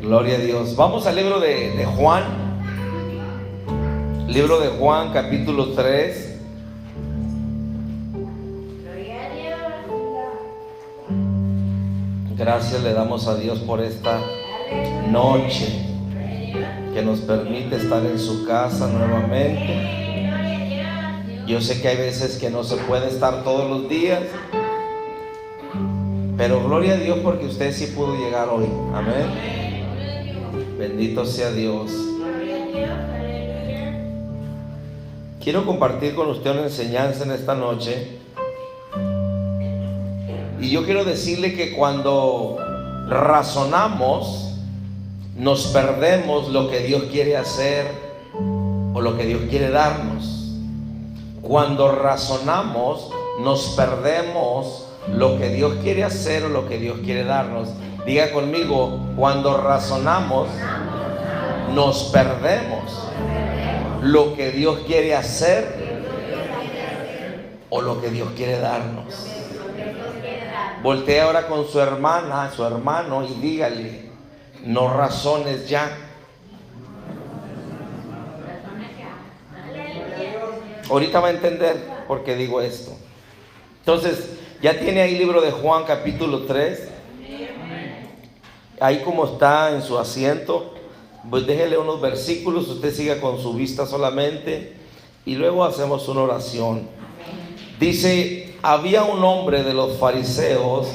Gloria a Dios. Vamos al libro de Juan. Libro de Juan, capítulo 3. Gracias le damos a Dios por esta noche que nos permite estar en su casa nuevamente. Yo sé que hay veces que no se puede estar todos los días, pero gloria a Dios porque usted sí pudo llegar hoy. Amén. Bendito sea Dios. Quiero compartir con usted una enseñanza en esta noche. Y yo quiero decirle que cuando razonamos, nos perdemos lo que Dios quiere hacer o lo que Dios quiere darnos. Cuando razonamos, nos perdemos lo que Dios quiere hacer o lo que Dios quiere darnos. Diga conmigo, cuando razonamos, nos perdemos lo que Dios quiere hacer o lo que Dios quiere darnos. Voltea ahora con su hermana, su hermano, y dígale: no razones ya. Ahorita va a entender por qué digo esto. Entonces, ya tiene ahí el libro de Juan, capítulo 3. Ahí como está en su asiento, pues déjele unos versículos, usted siga con su vista solamente y luego hacemos una oración. Dice: había un hombre de los fariseos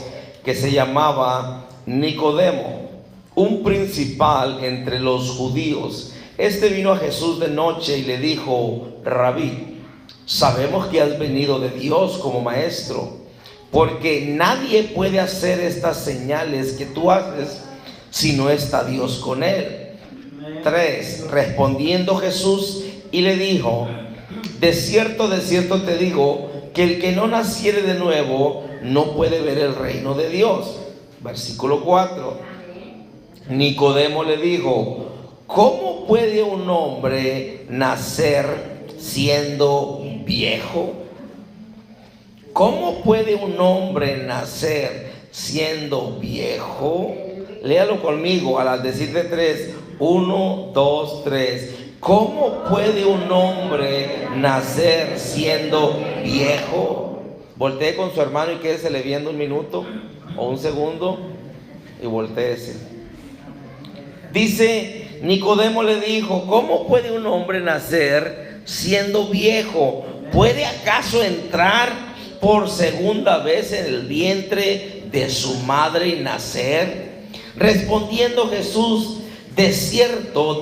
que se llamaba Nicodemo, un principal entre los judíos. Este vino a Jesús de noche y le dijo: Rabí, sabemos que has venido de Dios como maestro, porque nadie puede hacer estas señales que tú haces si no está Dios con él. 3. Respondiendo Jesús y le dijo: de cierto te digo, que el que no naciere de nuevo no puede ver el reino de Dios. Versículo 4. Nicodemo le dijo: ¿cómo puede un hombre nacer siendo viejo? ¿Cómo puede un hombre nacer siendo viejo? Léalo conmigo al decir de 3. 1, 2, 3. ¿Cómo puede un hombre nacer siendo viejo? Voltee con su hermano y quédesele viendo un minuto o un segundo y voltéese. Dice: Nicodemo le dijo: ¿cómo puede un hombre nacer siendo viejo? ¿Puede acaso entrar por segunda vez en el vientre de su madre y nacer? Respondiendo Jesús: de cierto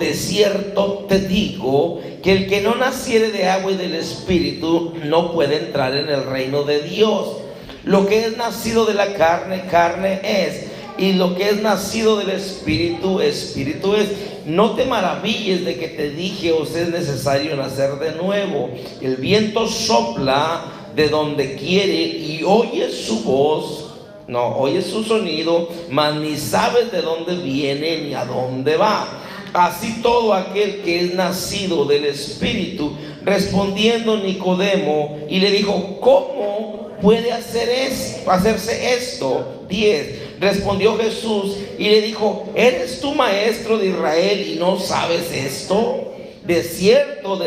te digo, que el que no naciere de agua y del Espíritu no puede entrar en el reino de Dios. Lo que es nacido de la carne, carne es, y lo que es nacido del Espíritu, Espíritu es. No te maravilles de que te dije: os es necesario nacer de nuevo. El viento sopla de donde quiere y oyes su voz, no oyes su sonido, mas ni sabes de dónde viene ni a dónde va. Así todo aquel que es nacido del Espíritu. Respondiendo Nicodemo y le dijo: ¿cómo puede hacerse esto? 10. Respondió Jesús y le dijo: ¿eres tú maestro de Israel y no sabes esto? De cierto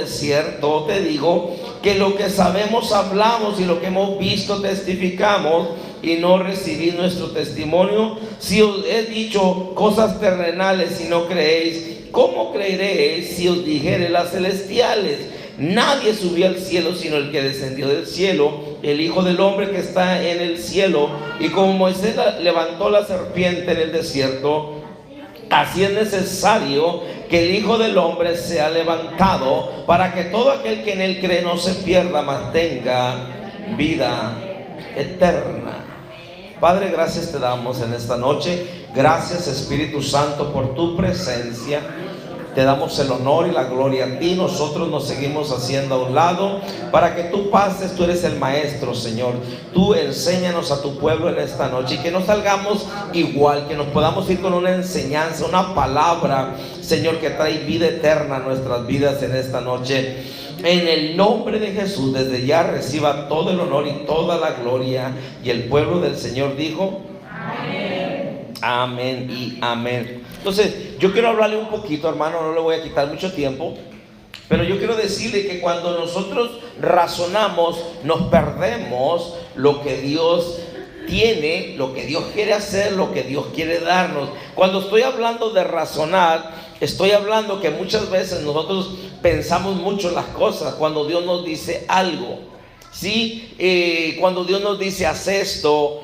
te digo, que lo que sabemos hablamos y lo que hemos visto testificamos, y no recibís nuestro testimonio. Si os he dicho cosas terrenales y no creéis, ¿cómo creeréis si os dijere las celestiales? Nadie subió al cielo sino el que descendió del cielo, el Hijo del Hombre que está en el cielo. Y como Moisés levantó la serpiente en el desierto, así es necesario que el Hijo del Hombre sea levantado, para que todo aquel que en él cree no se pierda, mas tenga vida eterna. Padre, gracias te damos en esta noche. Gracias, Espíritu Santo, por tu presencia. Te damos el honor y la gloria a ti. Nosotros nos seguimos haciendo a un lado para que tú pases. Tú eres el maestro, Señor. Tú enséñanos a tu pueblo en esta noche, y que no salgamos igual, que nos podamos ir con una enseñanza, una palabra, Señor, que trae vida eterna a nuestras vidas en esta noche. En el nombre de Jesús, desde ya reciba todo el honor y toda la gloria. Y el pueblo del Señor dijo: amén. Amén y amén. Entonces, yo quiero hablarle un poquito, hermano, no le voy a quitar mucho tiempo, pero yo quiero decirle que cuando nosotros razonamos, nos perdemos lo que Dios tiene, lo que Dios quiere hacer, lo que Dios quiere darnos. Cuando estoy hablando de razonar, estoy hablando que muchas veces nosotros pensamos mucho las cosas cuando Dios nos dice algo. Sí, cuando Dios nos dice haz esto,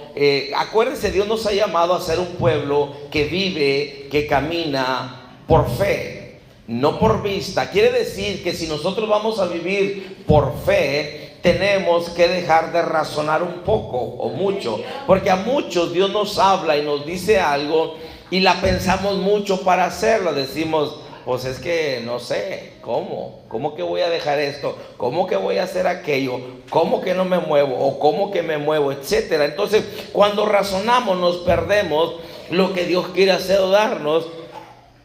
acuérdense, Dios nos ha llamado a ser un pueblo que vive, que camina por fe, no por vista. Quiere decir que si nosotros vamos a vivir por fe, tenemos que dejar de razonar un poco o mucho, porque a muchos Dios nos habla y nos dice algo y la pensamos mucho para hacerlo. Decimos, pues es que no sé, ¿cómo que voy a dejar esto? ¿Cómo que voy a hacer aquello? ¿Cómo que no me muevo? ¿O cómo que me muevo? Etcétera. Entonces, cuando razonamos nos perdemos lo que Dios quiere hacer o darnos.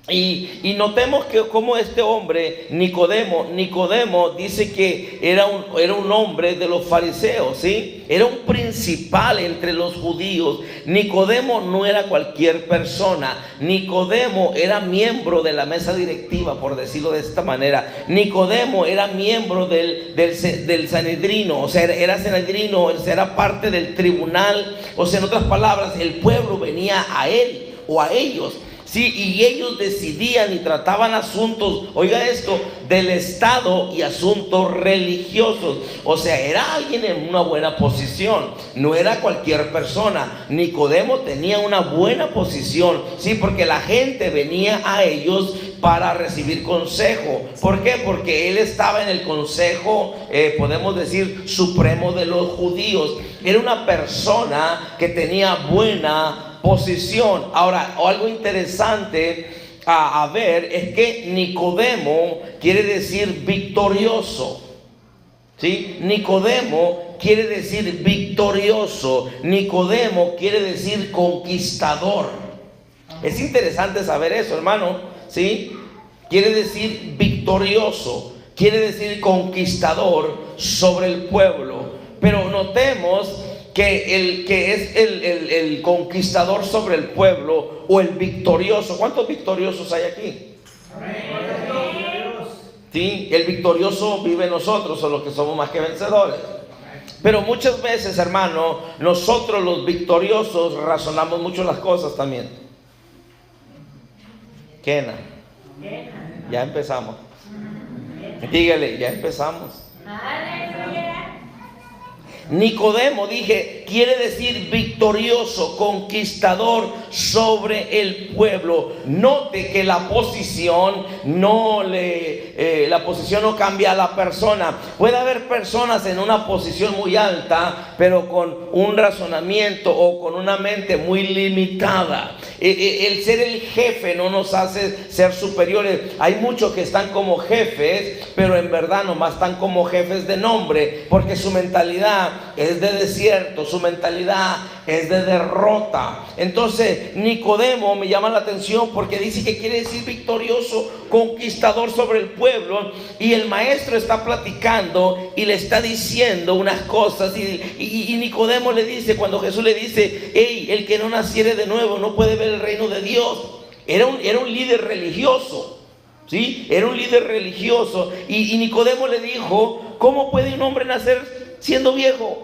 Y notemos que como este hombre, Nicodemo dice que era un hombre de los fariseos, ¿sí? Era un principal entre los judíos. Nicodemo no era cualquier persona. Nicodemo era miembro de la mesa directiva, por decirlo de esta manera. Nicodemo era miembro del Sanedrino, o sea, era Sanedrino, o sea, era parte del tribunal. O sea, en otras palabras, el pueblo venía a él o a ellos. Sí, y ellos decidían y trataban asuntos, oiga esto, del Estado y asuntos religiosos. O sea, era alguien en una buena posición, no era cualquier persona. Nicodemo tenía una buena posición, sí, porque la gente venía a ellos para recibir consejo. ¿Por qué? Porque él estaba en el consejo, podemos decir, supremo de los judíos. Era una persona que tenía buena posición. Ahora, algo interesante a ver es que Nicodemo quiere decir victorioso. ¿Sí? Nicodemo quiere decir victorioso. Nicodemo quiere decir conquistador. Es interesante saber eso, hermano. ¿Sí? Quiere decir victorioso, quiere decir conquistador sobre el pueblo. Pero notemos que el que es el conquistador sobre el pueblo o el victorioso. ¿Cuántos victoriosos hay aquí? Sí, el victorioso vive en nosotros, o los que somos más que vencedores. Pero muchas veces, hermano, nosotros los victoriosos razonamos mucho las cosas también. Kena, ya empezamos. Dígale, ya empezamos. Nicodemo, dije, quiere decir victorioso, conquistador sobre el pueblo. Note que la posición no cambia a la persona. Puede haber personas en una posición muy alta, pero con un razonamiento o con una mente muy limitada. El ser el jefe no nos hace ser superiores. Hay muchos que están como jefes, pero en verdad nomás están como jefes de nombre, porque su mentalidad es de desierto, su mentalidad es de derrota. Entonces Nicodemo me llama la atención porque dice que quiere decir victorioso, conquistador sobre el pueblo. Y el maestro está platicando y le está diciendo unas cosas, y Nicodemo le dice, cuando Jesús le dice, hey, el que no naciere de nuevo no puede ver el reino de Dios. Era un líder religioso, ¿sí? Era un líder religioso. Y Nicodemo le dijo, ¿cómo puede un hombre nacer siendo viejo?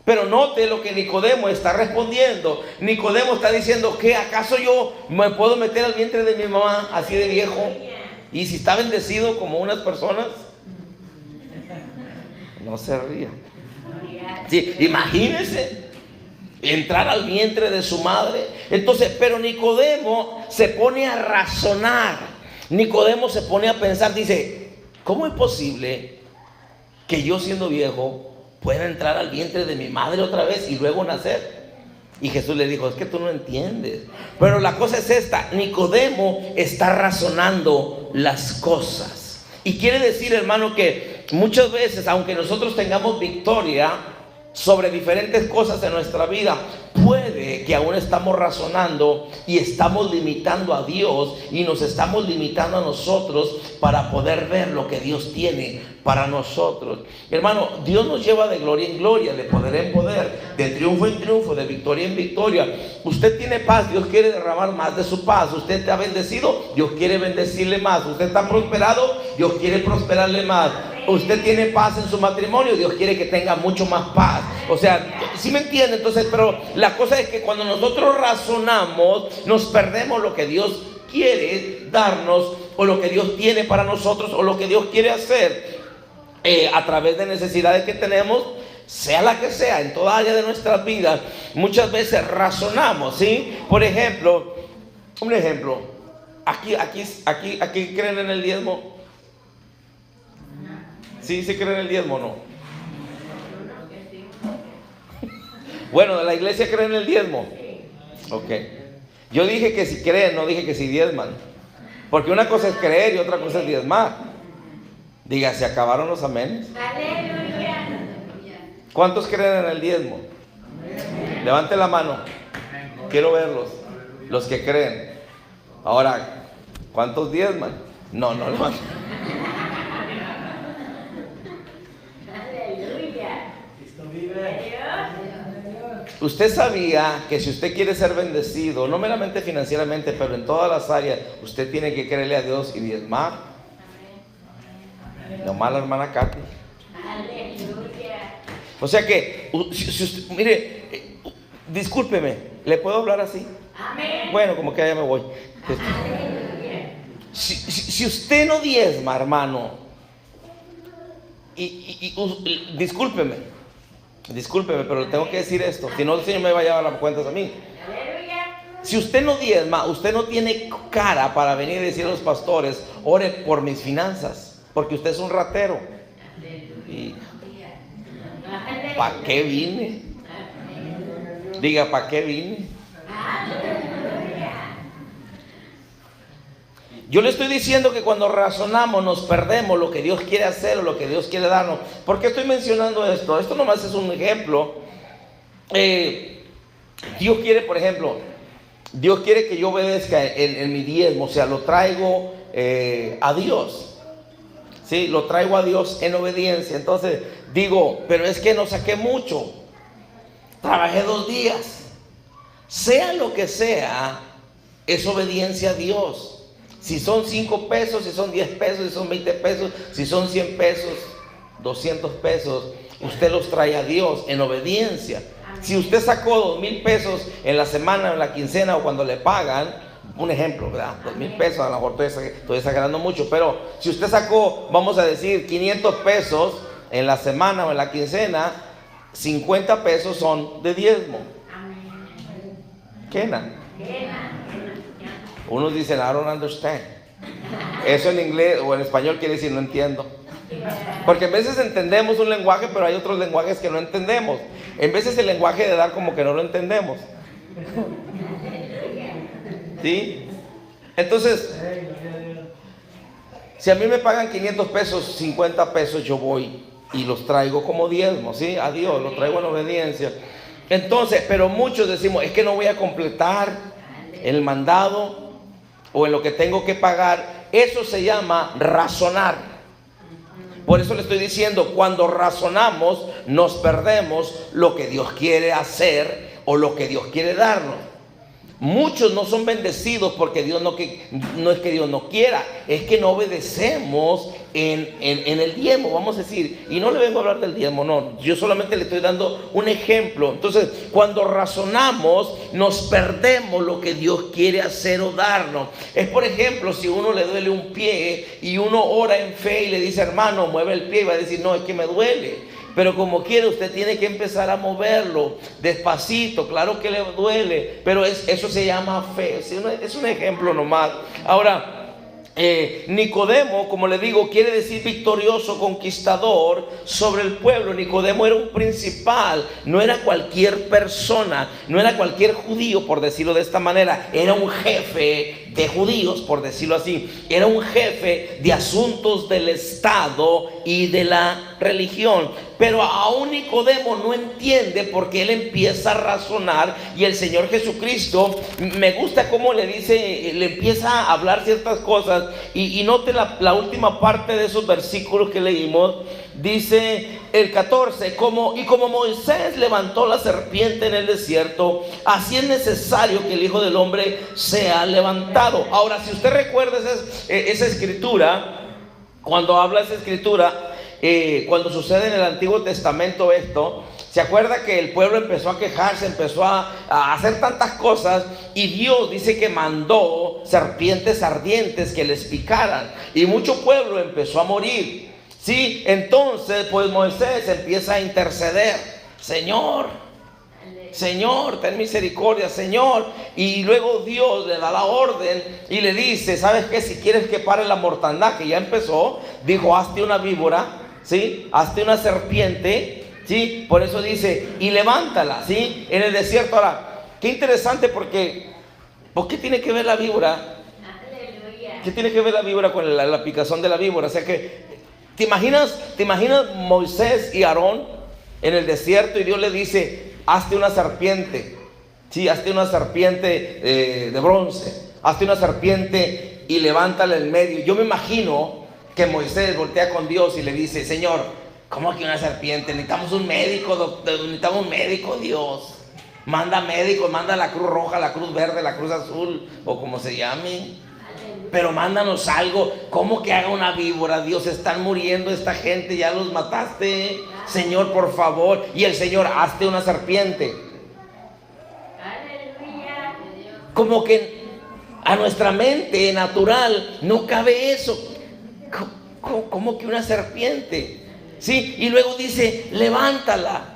Pero note lo que Nicodemo está respondiendo. Nicodemo está diciendo, ¿qué? ¿Acaso yo me puedo meter al vientre de mi mamá así de viejo? Y si está bendecido como unas personas, no se ría. Sí, imagínense entrar al vientre de su madre. Entonces, pero Nicodemo se pone a razonar. Nicodemo se pone a pensar, dice, ¿cómo es posible que yo siendo viejo pueda entrar al vientre de mi madre otra vez y luego nacer? Y Jesús le dijo, es que tú no entiendes. Pero la cosa es esta, Nicodemo está razonando las cosas. Y quiere decir, hermano, que muchas veces, aunque nosotros tengamos victoria sobre diferentes cosas en nuestra vida, puede que aún estamos razonando y estamos limitando a Dios y nos estamos limitando a nosotros para poder ver lo que Dios tiene para nosotros. Hermano, Dios nos lleva de gloria en gloria, de poder en poder, de triunfo en triunfo, de victoria en victoria. Usted tiene paz, Dios quiere derramar más de su paz. Usted está bendecido, Dios quiere bendecirle más. Usted está prosperado, Dios quiere prosperarle más. Usted tiene paz en su matrimonio, Dios quiere que tenga mucho más paz. O sea, ¿sí me entiende? Entonces, pero la cosa es que cuando nosotros razonamos, nos perdemos lo que Dios quiere darnos, o lo que Dios tiene para nosotros, o lo que Dios quiere hacer a través de necesidades que tenemos, sea la que sea, en toda área de nuestras vidas. Muchas veces razonamos, ¿sí? Por ejemplo, un ejemplo, aquí creen en el diezmo. ¿Sí creen en el diezmo o no? Bueno, ¿de la iglesia creen en el diezmo? Ok. Yo dije que si creen, no dije que si diezman. Porque una cosa es creer y otra cosa es diezmar. Diga, ¿se acabaron los amenes? Aleluya. ¿Cuántos creen en el diezmo? Levante la mano. Quiero verlos. Los que creen. Ahora, ¿cuántos diezman? No levanten. Usted sabía que si usted quiere ser bendecido, no meramente financieramente, pero en todas las áreas, usted tiene que creerle a Dios y diezmar. Nomás la hermana Katy. O sea que, si usted, mire, discúlpeme, ¿le puedo hablar así? Bueno, como que ya me voy. Si usted no diezma, hermano, discúlpeme, pero le tengo que decir esto, si no el Señor me va a llevar las cuentas a mí. Si usted no diezma, usted no tiene cara para venir y decir a los pastores, ore por mis finanzas, porque usted es un ratero. Y ¿para qué vine? Diga, ¿para qué vine? Yo le estoy diciendo que cuando razonamos nos perdemos lo que Dios quiere hacer o lo que Dios quiere darnos. ¿Por qué estoy mencionando esto? Esto nomás es un ejemplo. Dios quiere, por ejemplo, Dios quiere que yo obedezca en mi diezmo, o sea, lo traigo a Dios. Sí, lo traigo a Dios en obediencia. Entonces digo, pero es que no saqué mucho. Trabajé 2 días. Sea lo que sea, es obediencia a Dios. Si son 5 pesos, si son 10 pesos, si son 20 pesos, si son 100 pesos, 200 pesos, usted los trae a Dios en obediencia. Si usted sacó 2,000 pesos en la semana, en la quincena o cuando le pagan, un ejemplo, ¿verdad? 2,000 pesos, a lo mejor estoy exagerando mucho, pero si usted sacó, vamos a decir, 500 pesos en la semana o en la quincena, 50 pesos son de diezmo. ¿Qué? Unos dicen, I don't understand. Eso en inglés o en español quiere decir no entiendo. Porque a veces entendemos un lenguaje, pero hay otros lenguajes que no entendemos. En veces el lenguaje de dar como que no lo entendemos. ¿Sí? Entonces, si a mí me pagan 500 pesos, 50 pesos yo voy y los traigo como diezmo, ¿sí? A Dios, los traigo en obediencia. Entonces, pero muchos decimos, es que no voy a completar el mandado o en lo que tengo que pagar. Eso se llama razonar. Por eso le estoy diciendo, cuando razonamos nos perdemos lo que Dios quiere hacer o lo que Dios quiere darnos. Muchos no son bendecidos porque Dios no es que Dios no quiera, es que no obedecemos en el diezmo, vamos a decir. Y no le vengo a hablar del diezmo, no, yo solamente le estoy dando un ejemplo. Entonces, cuando razonamos, nos perdemos lo que Dios quiere hacer o darnos. Es, por ejemplo, si uno le duele un pie y uno ora en fe y le dice, hermano, mueve el pie, y va a decir, no, es que me duele. Pero como quiere, usted tiene que empezar a moverlo despacito. Claro que le duele, pero eso se llama fe. Es un ejemplo nomás. Ahora, Nicodemo, como le digo, quiere decir victorioso, conquistador sobre el pueblo. Nicodemo era un principal, no era cualquier persona, no era cualquier judío, por decirlo de esta manera. Era un jefe de judíos, por decirlo así. Era un jefe de asuntos del Estado y de la religión. Pero aún Nicodemo no entiende, porque él empieza a razonar, y el Señor Jesucristo, me gusta cómo le dice, le empieza a hablar ciertas cosas, y note la última parte de esos versículos que leímos. Dice el 14, como Moisés levantó la serpiente en el desierto, así es necesario que el Hijo del Hombre sea levantado. Ahora, si usted recuerda esa escritura, cuando habla esa escritura, cuando sucede en el Antiguo Testamento esto, se acuerda que el pueblo empezó a quejarse, empezó a hacer tantas cosas, y Dios dice que mandó serpientes ardientes que les picaran, y mucho pueblo empezó a morir. Sí, entonces pues Moisés empieza a interceder: Señor, ten misericordia, Señor. Y luego Dios le da la orden y le dice: ¿sabes qué? Si quieres que pare la mortandad que ya empezó, dijo, hazte una víbora, ¿sí? Hazte una serpiente, ¿sí? Por eso dice, y levántala, ¿sí? En el desierto. Ahora, qué interesante, porque ¿por qué tiene que ver la víbora? ¿Qué tiene que ver la víbora con la picazón de la víbora? O sea que, ¿te imaginas Moisés y Aarón en el desierto, y Dios le dice: hazte una serpiente, sí, hazte una serpiente de bronce, hazte una serpiente y levántala en medio? Yo me imagino que Moisés voltea con Dios y le dice: Señor, ¿cómo que una serpiente? Necesitamos un médico, Dios. Manda médicos, manda la Cruz Roja, la Cruz Verde, la Cruz Azul, o como se llame. Pero mándanos algo. ¿Cómo que haga una víbora? Dios, están muriendo esta gente, ya los mataste. Señor, por favor. Y el Señor: hazte una serpiente. Como que a nuestra mente natural no cabe eso. ¿Cómo que una serpiente? Sí, y luego dice: levántala.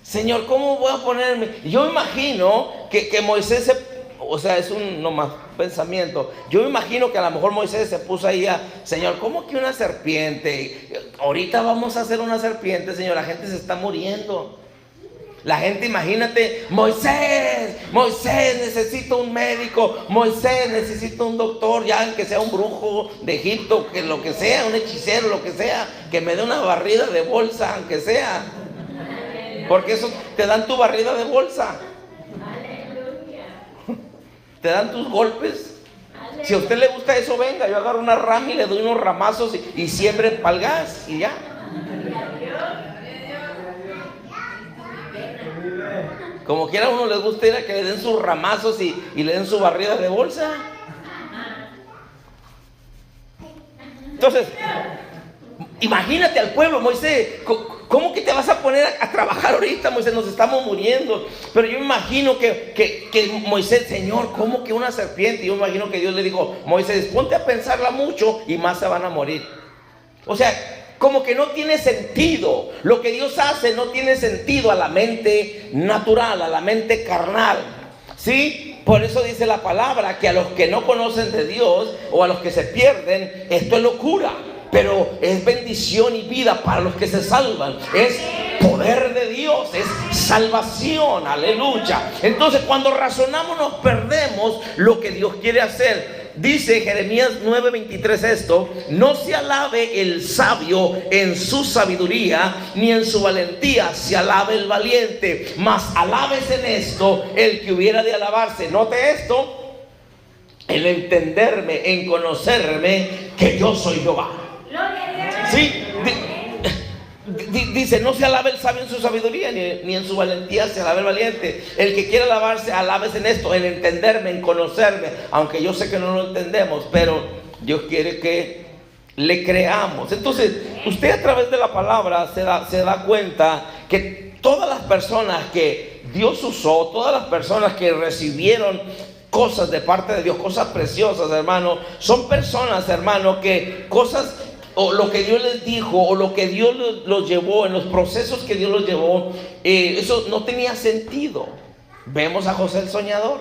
Señor, ¿cómo voy a ponerme? Yo me imagino que Moisés es un nomás pensamiento. Yo me imagino que a lo mejor Moisés se puso ahí Señor, ¿cómo que una serpiente? Ahorita vamos a hacer una serpiente, Señor, la gente se está muriendo. La gente, imagínate, Moisés, necesito un médico, Moisés, necesito un doctor, ya que sea un brujo de Egipto, que lo que sea, un hechicero, lo que sea, que me dé una barrida de bolsa, aunque sea. Porque eso te dan tu barrida de bolsa. Te dan tus golpes. Si a usted le gusta eso, venga, yo agarro una rama y le doy unos ramazos y siembre palgas y ya. Como quiera a uno les gusta ir a que le den sus ramazos y le den su barrida de bolsa. Entonces, imagínate al pueblo: Moisés, ¿cómo que te vas a poner a trabajar ahorita, Moisés? Nos estamos muriendo. Pero yo me imagino que Moisés: Señor, ¿cómo que una serpiente? Yo me imagino que Dios le dijo: Moisés, ponte a pensarla mucho y más se van a morir. O sea, como que no tiene sentido. Lo que Dios hace no tiene sentido a la mente natural, a la mente carnal, ¿sí? Por eso dice la palabra que a los que no conocen de Dios, o a los que se pierden, esto es locura. Pero es bendición y vida para los que se salvan. Es poder de Dios, es salvación, aleluya. Entonces, cuando razonamos, nos perdemos lo que Dios quiere hacer. Dice Jeremías 9:23 esto: no se alabe el sabio en su sabiduría, ni en su valentía se alabe el valiente, mas alabes en esto el que hubiera de alabarse. Note esto: en entenderme, en conocerme, que yo soy Jehová. Sí, dice: no se alabe el sabio en su sabiduría, ni en su valentía se alabe el valiente. El que quiera alabarse, alabes en esto, en entenderme, en conocerme. Aunque yo sé que no lo entendemos, pero Dios quiere que le creamos. Entonces, usted a través de la palabra se da cuenta que todas las personas que Dios usó, todas las personas que recibieron cosas de parte de Dios, cosas preciosas, hermano, son personas, hermano, que cosas, o lo que Dios les dijo, o lo que Dios los llevó, en los procesos que Dios los llevó, eso no tenía sentido. Vemos a José el soñador,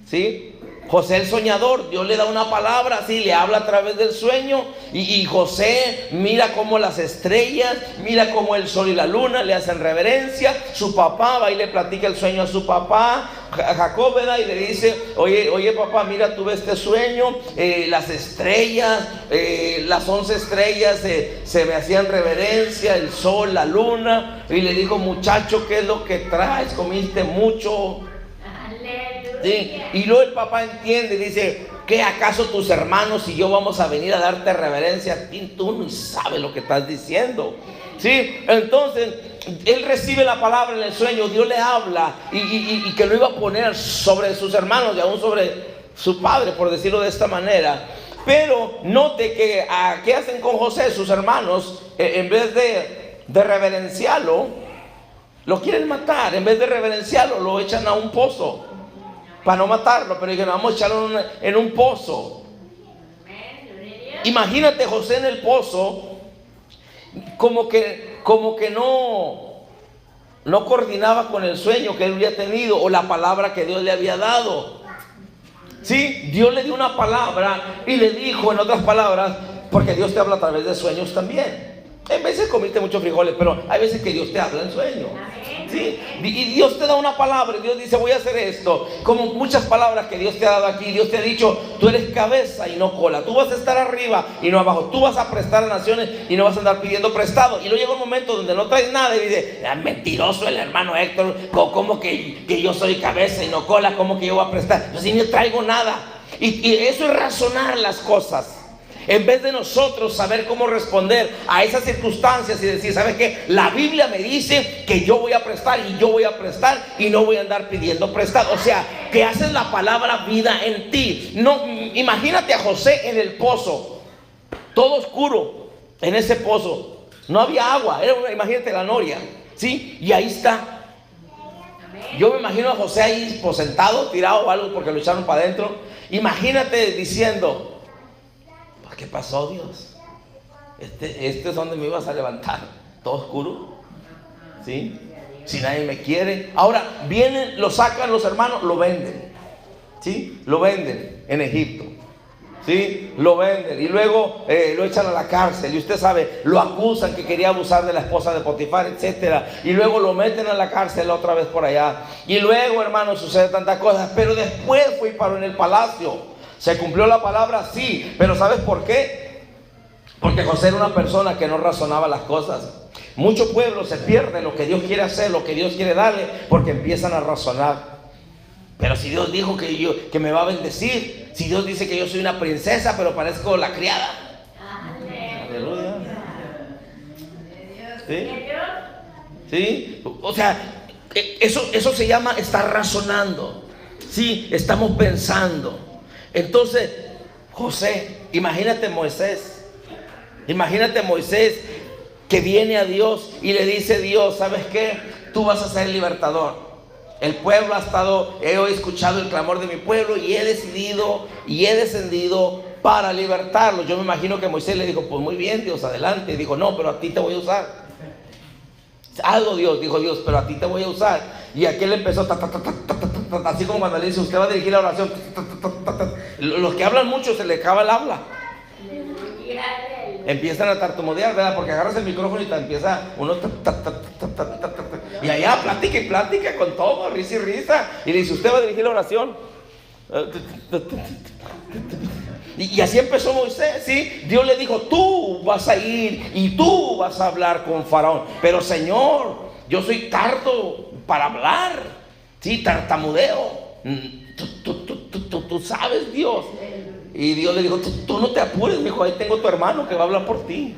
¿sí? José el soñador, Dios le da una palabra así, le habla a través del sueño y José mira cómo las estrellas, mira cómo el sol y la luna le hacen reverencia. Su papá va y le platica el sueño a su papá, a Jacob, ¿verdad? Y le dice, oye papá, mira, tuve este sueño, las estrellas, las 11 estrellas se me hacían reverencia, el sol, la luna. Y le dijo, muchacho, ¿qué es lo que traes? ¿Comiste mucho? Sí. Y luego el papá entiende y dice, ¿qué acaso tus hermanos y yo vamos a venir a darte reverencia? Tú no sabes lo que estás diciendo. Sí, entonces él recibe la palabra en el sueño, Dios le habla y que lo iba a poner sobre sus hermanos y aún sobre su padre, por decirlo de esta manera. Pero note que ¿qué hacen con José? Sus hermanos, en vez de reverenciarlo, lo quieren matar. En vez de reverenciarlo, lo echan a un pozo para no matarlo, pero dijeron, vamos a echarlo en un pozo. Imagínate José en el pozo, como que no coordinaba con el sueño que él había tenido o la palabra que Dios le había dado. Sí, Dios le dio una palabra y le dijo, en otras palabras, porque Dios te habla a través de sueños también. En veces comiste muchos frijoles, pero hay veces que Dios te habla en sueños. ¿Sí? Y Dios te da una palabra y Dios dice, voy a hacer esto. Como muchas palabras que Dios te ha dado aquí. Dios te ha dicho, tú eres cabeza y no cola. Tú vas a estar arriba y no abajo. Tú vas a prestar a naciones y no vas a andar pidiendo prestado. Y luego llega un momento donde no traes nada y dice, mentiroso el hermano Héctor. ¿Cómo que yo soy cabeza y no cola? ¿Cómo que yo voy a prestar? Yo sí no traigo nada. Y eso es razonar las cosas. En vez de nosotros saber cómo responder a esas circunstancias y decir, ¿sabes qué? La Biblia me dice que yo voy a prestar y yo voy a prestar y no voy a andar pidiendo prestado. O sea, que haces la palabra vida en ti. No, imagínate a José en el pozo, todo oscuro en ese pozo. No había agua, imagínate la noria, ¿sí? Y ahí está. Yo me imagino a José ahí sentado, tirado o algo porque lo echaron para adentro. Imagínate diciendo, ¿qué pasó, Dios? Este es donde me ibas a levantar, todo oscuro, ¿sí? Si nadie me quiere. Ahora vienen, lo sacan los hermanos, lo venden, ¿sí? Lo venden en Egipto, ¿sí? Lo venden y luego lo echan a la cárcel. Y usted sabe, lo acusan que quería abusar de la esposa de Potifar, etcétera. Y luego lo meten a la cárcel otra vez por allá. Y luego, hermano, sucede tantas cosas. Pero después fue y paró en el palacio. ¿Se cumplió la palabra? Sí, pero ¿sabes por qué? Porque José era una persona que no razonaba las cosas. Muchos pueblos se pierden lo que Dios quiere hacer, lo que Dios quiere darle, porque empiezan a razonar. Pero si Dios dijo que me va a bendecir, si Dios dice que yo soy una princesa, pero parezco la criada. Aleluya. ¿Sí? ¿Sí? O sea, eso se llama estar razonando. Sí, estamos pensando. Entonces, José, imagínate Moisés que viene a Dios y le dice, Dios, ¿sabes qué? Tú vas a ser el libertador. El pueblo he escuchado el clamor de mi pueblo y he decidido y he descendido para libertarlo. Yo me imagino que Moisés le dijo, pues muy bien, Dios, adelante. Y dijo, no, pero a ti te voy a usar. Algo Dios, dijo Dios, pero a ti te voy a usar. Y aquel empezó así como cuando le dice, usted va a dirigir la oración. Los que hablan mucho se le acaba el habla. Empiezan a tartamudear, ¿verdad? Porque agarras el micrófono y te empieza uno y allá plática y plática con todo, risa y risa. Y le dice, usted va a dirigir la oración. Y así empezó Moisés, ¿sí? Dios le dijo, tú vas a ir y tú vas a hablar con Faraón. Pero Señor, yo soy tardo para hablar, ¿sí? Tartamudeo. Tú sabes, Dios. Y Dios le dijo, tú no te apures, me dijo, ahí tengo tu hermano que va a hablar por ti.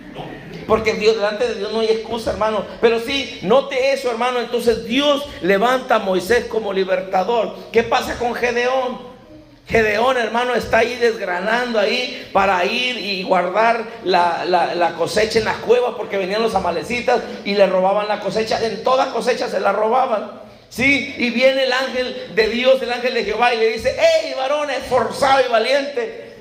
Porque delante de Dios no hay excusa, hermano. Pero sí, note eso, hermano. Entonces Dios levanta a Moisés como libertador. ¿Qué pasa con Gedeón? Gedeón, hermano, está ahí desgranando ahí para ir y guardar la cosecha en las cuevas, porque venían los amalecitas y le robaban la cosecha. En toda cosecha se la robaban, ¿sí? Y viene el ángel de Dios, el ángel de Jehová, y le dice, ¡hey, varón esforzado y valiente!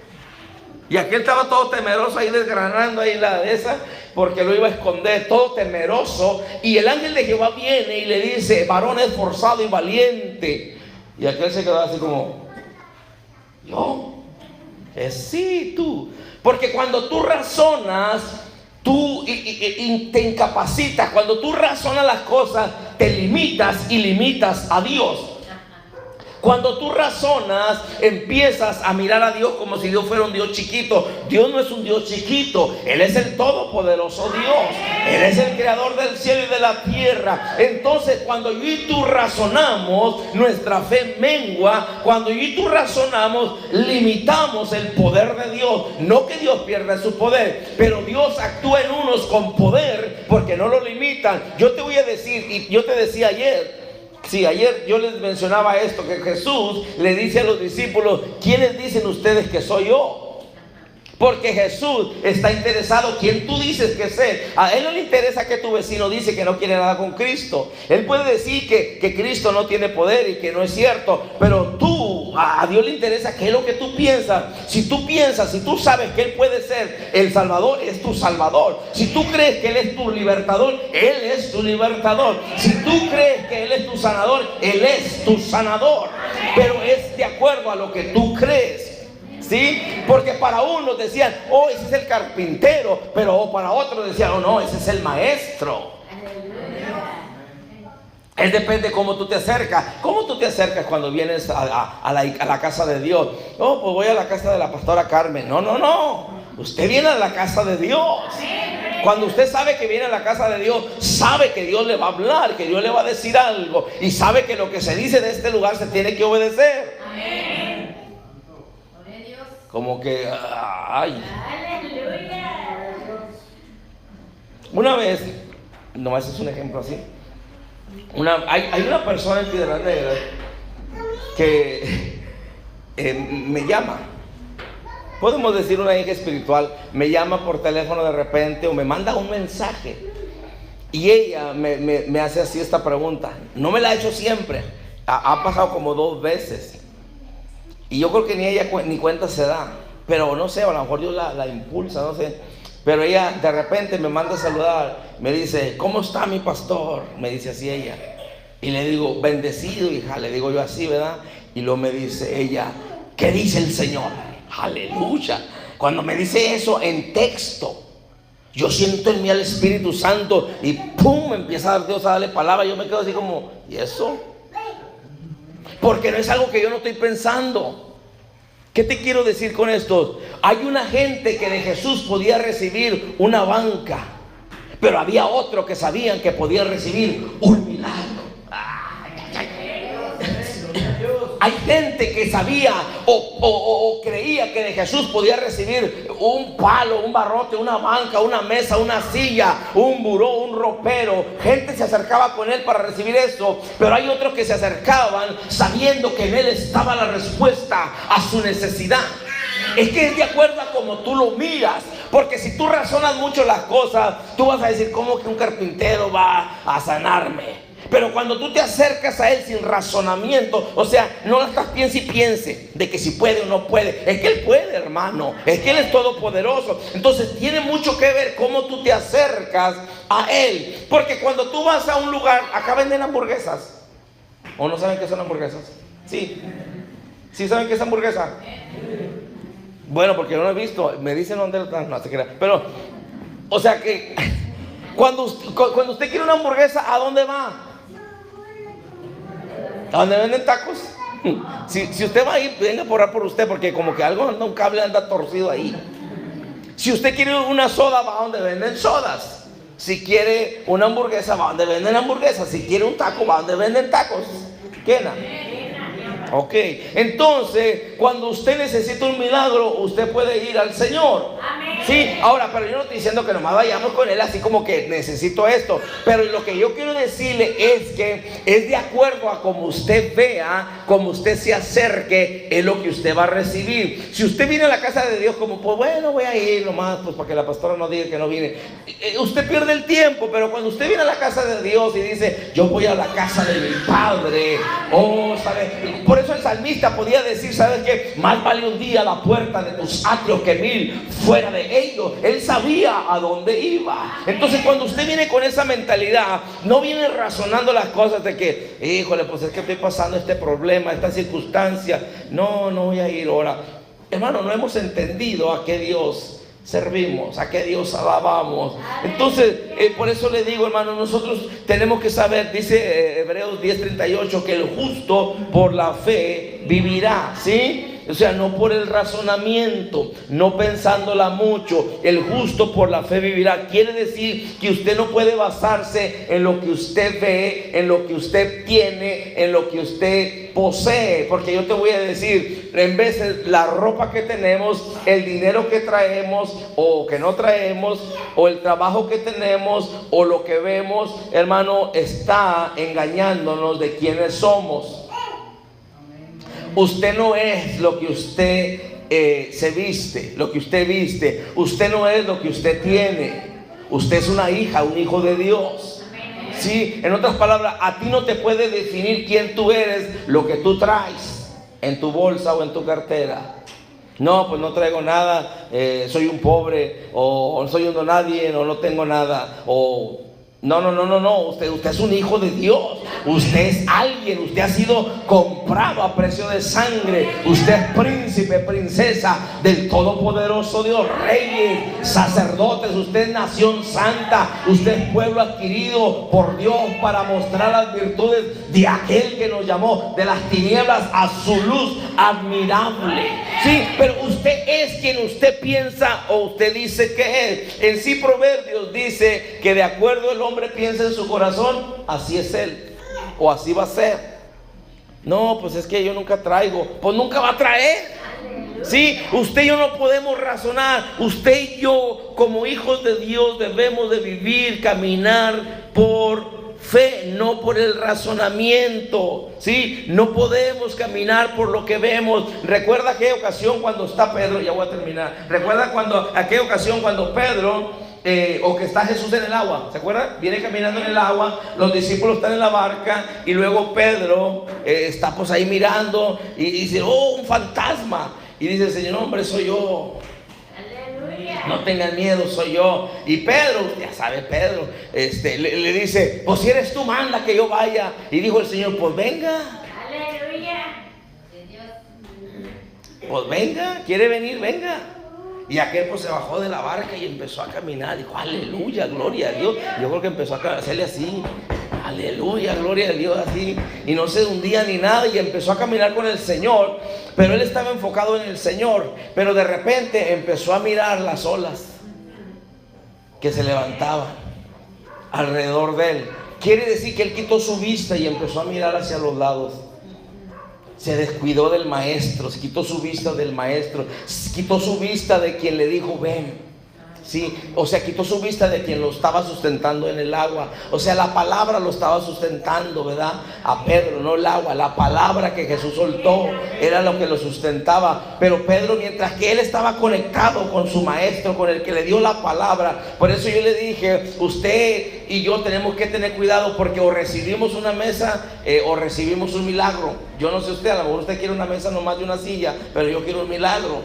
Y aquel estaba todo temeroso ahí desgranando ahí la de esa, porque lo iba a esconder, todo temeroso. Y el ángel de Jehová viene y le dice, varón esforzado y valiente. Y aquel se quedó así como, Yo. Sí, tú. Porque cuando tú razonas, tú te incapacitas. Cuando tú razonas las cosas, te limitas y limitas a Dios. Cuando tú razonas, empiezas a mirar a Dios como si Dios fuera un Dios chiquito. Dios no es un Dios chiquito. Él es el todopoderoso Dios. Él es el creador del cielo y de la tierra. Entonces, cuando yo y tú razonamos, nuestra fe mengua. Cuando yo y tú razonamos, limitamos el poder de Dios. No que Dios pierda su poder, pero Dios actúa en unos con poder porque no lo limitan. Yo te voy a decir, y yo te decía ayer, sí, ayer yo les mencionaba esto, que Jesús le dice a los discípulos: ¿quiénes dicen ustedes que soy yo? Porque Jesús está interesado quién tú dices que es Él. A Él no le interesa que tu vecino dice que no quiere nada con Cristo. Él puede decir que Cristo no tiene poder y que no es cierto, pero a Dios le interesa qué es lo que tú piensas. Si tú sabes que Él puede ser el Salvador, es tu Salvador. Si tú crees que Él es tu libertador, Él es tu libertador. Si tú crees que Él es tu sanador, Él es tu sanador. Pero es de acuerdo a lo que tú crees. ¿Sí? Porque para unos decían: oh, ese es el carpintero, pero para otros decían: oh, no, ese es el maestro. Es depende cómo tú te acercas. ¿Cómo tú te acercas cuando vienes a la casa de Dios? Oh, pues voy a la casa de la pastora Carmen. No. Usted viene a la casa de Dios. Cuando usted sabe que viene a la casa de Dios, sabe que Dios le va a hablar, que Dios le va a decir algo, y sabe que lo que se dice de este lugar se tiene que obedecer. Amén. Como que, ay. Una vez, nomás es un ejemplo así. Hay una persona en Piedras Negras que me llama. Podemos decir una hija espiritual. Me llama por teléfono de repente o me manda un mensaje. Y ella me hace así esta pregunta. No me la ha hecho siempre. Ha pasado como 2 veces. Y yo creo que ni ella ni cuenta se da. Pero no sé, a lo mejor Dios la impulsa, no sé. Pero ella de repente me manda a saludar. Me dice: ¿cómo está mi pastor? Me dice así ella. Y le digo: bendecido, hija. Le digo yo así, ¿verdad? Y luego me dice ella: ¿qué dice el Señor? Aleluya. Cuando me dice eso en texto, yo siento en mí al Espíritu Santo. Y pum, empieza Dios a darle palabra. Yo me quedo así como: ¿y eso? Porque no es algo que yo no estoy pensando. ¿Qué te quiero decir con esto? Hay una gente que de Jesús podía recibir una banca, pero había otro que sabían que podía recibir un milagro. Hay gente que sabía o creía que de Jesús podía recibir un palo, un barrote, una banca, una mesa, una silla, un buró, un ropero. Gente se acercaba con él para recibir eso, pero hay otros que se acercaban sabiendo que en él estaba la respuesta a su necesidad. Es que es de acuerdo a cómo tú lo miras. Porque si tú razonas mucho las cosas, tú vas a decir: ¿cómo que un carpintero va a sanarme? Pero cuando tú te acercas a Él sin razonamiento, o sea, no estás piense de que si puede o no puede. Es que Él puede, hermano. Es que Él es todopoderoso. Entonces tiene mucho que ver cómo tú te acercas a Él. Porque cuando tú vas a un lugar, acá venden hamburguesas. ¿O no saben qué son hamburguesas? Sí. ¿Sí saben qué es hamburguesa? Bueno, porque yo no he visto. Me dicen dónde están. No se crea. Pero, o sea que cuando usted quiere una hamburguesa, ¿a dónde va? ¿A dónde venden tacos? Si usted va ahí, venga por orar por usted, porque como que algo anda, un cable anda torcido ahí. Si usted quiere una soda, va a donde venden sodas. Si quiere una hamburguesa, va a donde venden hamburguesas. Si quiere un taco, va a donde venden tacos. ¿Qué no? Ok, entonces cuando usted necesita un milagro, usted puede ir al Señor. Amén. Sí, ahora, pero yo no estoy diciendo que nomás vayamos con Él así como que necesito esto. Pero lo que yo quiero decirle es que es de acuerdo a como usted vea, como usted se acerque, es lo que usted va a recibir. Si usted viene a la casa de Dios como, pues bueno, voy a ir nomás, pues para que la pastora no diga que no viene, usted pierde el tiempo. Pero cuando usted viene a la casa de Dios y dice: yo voy a la casa de mi Padre, oh, ¿sabe? Por eso el salmista podía decir: ¿sabes qué? Más vale un día a la puerta de tus atrios que 1000 fuera de él sabía a dónde iba. Entonces cuando usted viene con esa mentalidad, no viene razonando las cosas de que, híjole, pues es que estoy pasando este problema, esta circunstancia, no voy a ir ahora. Hermano, no hemos entendido a qué Dios servimos, a qué Dios alabamos. Entonces, por eso le digo, hermano, nosotros tenemos que saber, dice Hebreos 10:38, que el justo por la fe vivirá, ¿sí? O sea, no por el razonamiento, no pensándola mucho. El justo por la fe vivirá. Quiere decir que usted no puede basarse en lo que usted ve, en lo que usted tiene, en lo que usted posee. Porque yo te voy a decir, en vez de la ropa que tenemos, el dinero que traemos o que no traemos, o el trabajo que tenemos o lo que vemos, hermano, está engañándonos de quiénes somos. Usted no es lo que usted se viste, lo que usted viste. Usted no es lo que usted tiene. Usted es una hija, un hijo de Dios. Sí, en otras palabras, a ti no te puede definir quién tú eres lo que tú traes en tu bolsa o en tu cartera. No, pues no traigo nada, soy un pobre, o soy un nadie, o no tengo nada, o... No, usted es un hijo de Dios. Usted es alguien, usted ha sido comprado a precio de sangre. Usted es príncipe, princesa del todopoderoso Dios, reyes, sacerdotes. Usted es nación santa, usted es pueblo adquirido por Dios para mostrar las virtudes de aquel que nos llamó de las tinieblas a su luz admirable. Sí, pero usted es quien usted piensa o usted dice que es. En sí, Proverbios dice que de acuerdo al hombre piensa en su corazón, así es él, o así va a ser. No, pues es que yo nunca traigo. Pues nunca va a traer. Sí, usted y yo no podemos razonar. Usted y yo, como hijos de Dios, debemos de vivir, caminar por fe, no por el razonamiento. Sí, no podemos caminar por lo que vemos. Recuerda aquella ocasión cuando está Pedro, ya voy a terminar. Recuerda aquella ocasión cuando Pedro o que está Jesús en el agua, ¿se acuerdan? Viene caminando en el agua, los discípulos están en la barca y luego Pedro está pues ahí mirando y dice, oh, un fantasma. Y dice, Señor, hombre, soy yo. Aleluya. No tengan miedo, soy yo. Y Pedro, ya sabe Pedro, le dice, pues si eres tú, manda que yo vaya. Y dijo el Señor, pues venga. Aleluya. Pues venga, quiere venir, venga. Y aquel pues se bajó de la barca y empezó a caminar. Dijo, aleluya, gloria a Dios. Yo creo que empezó a hacerle así, aleluya, gloria a Dios, así. Y no se hundía ni nada y empezó a caminar con el Señor. Pero él estaba enfocado en el Señor. Pero de repente empezó a mirar las olas que se levantaban alrededor de él. Quiere decir que él quitó su vista y empezó a mirar hacia los lados. Se descuidó del maestro, se quitó su vista del maestro, quitó su vista de quien le dijo ven. Sí, o sea, quitó su vista de quien lo estaba sustentando en el agua. O sea, la palabra lo estaba sustentando, ¿verdad? A Pedro, no el agua. La palabra que Jesús soltó era lo que lo sustentaba. Pero Pedro, mientras que él estaba conectado con su maestro, con el que le dio la palabra. Por eso yo le dije, usted y yo tenemos que tener cuidado, porque o recibimos una mesa o recibimos un milagro. Yo no sé usted, a lo mejor usted quiere una mesa nomás de una silla, pero yo quiero un milagro.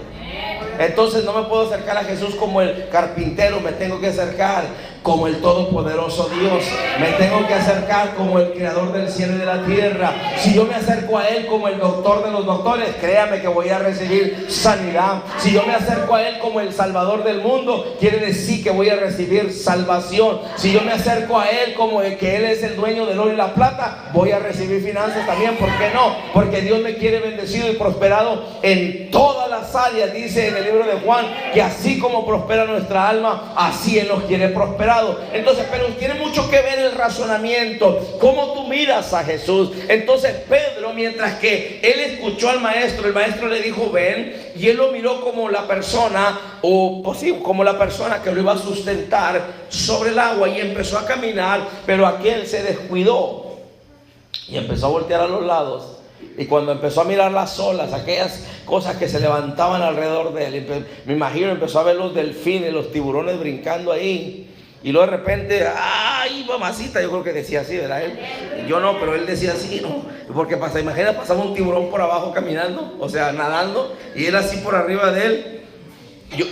Entonces no me puedo acercar a Jesús como el carpintero, me tengo que acercar como el todopoderoso Dios. Me tengo que acercar como el creador del cielo y de la tierra. Si yo me acerco a Él como el doctor de los doctores, créame que voy a recibir sanidad. Si yo me acerco a Él como el salvador del mundo, quiere decir que voy a recibir salvación. Si yo me acerco a Él como el que Él es el dueño del oro y la plata, voy a recibir finanzas también. ¿Por qué no? Porque Dios me quiere bendecido y prosperado en todas las áreas. Dice en el libro de Juan que así como prospera nuestra alma, así Él nos quiere prosperar. Entonces, pero tiene mucho que ver el razonamiento, cómo tú miras a Jesús. Entonces Pedro, mientras que él escuchó al maestro, el maestro le dijo ven, y él lo miró como la persona, o pues sí, como la persona que lo iba a sustentar sobre el agua, y empezó a caminar. Pero aquel se descuidó y empezó a voltear a los lados. Y cuando empezó a mirar las olas, aquellas cosas que se levantaban alrededor de él, me imagino, empezó a ver los delfines, los tiburones brincando ahí. Y luego de repente, ¡ay, mamacita! Yo creo que decía así, ¿verdad? Yo no, pero él decía así, ¿no? Porque imagina, pasaba un tiburón por abajo caminando, o sea, nadando, y él así por arriba de él.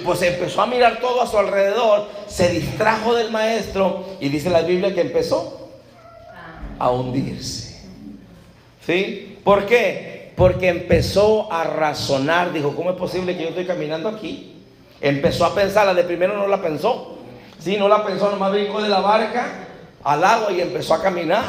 Pues empezó a mirar todo a su alrededor, se distrajo del maestro y dice la Biblia que empezó a hundirse. ¿Sí? ¿Por qué? Porque empezó a razonar. Dijo, ¿cómo es posible que yo estoy caminando aquí? Empezó a pensarla. De primero no la pensó. Sí, no la pensó, nomás brincó de la barca al agua y empezó a caminar.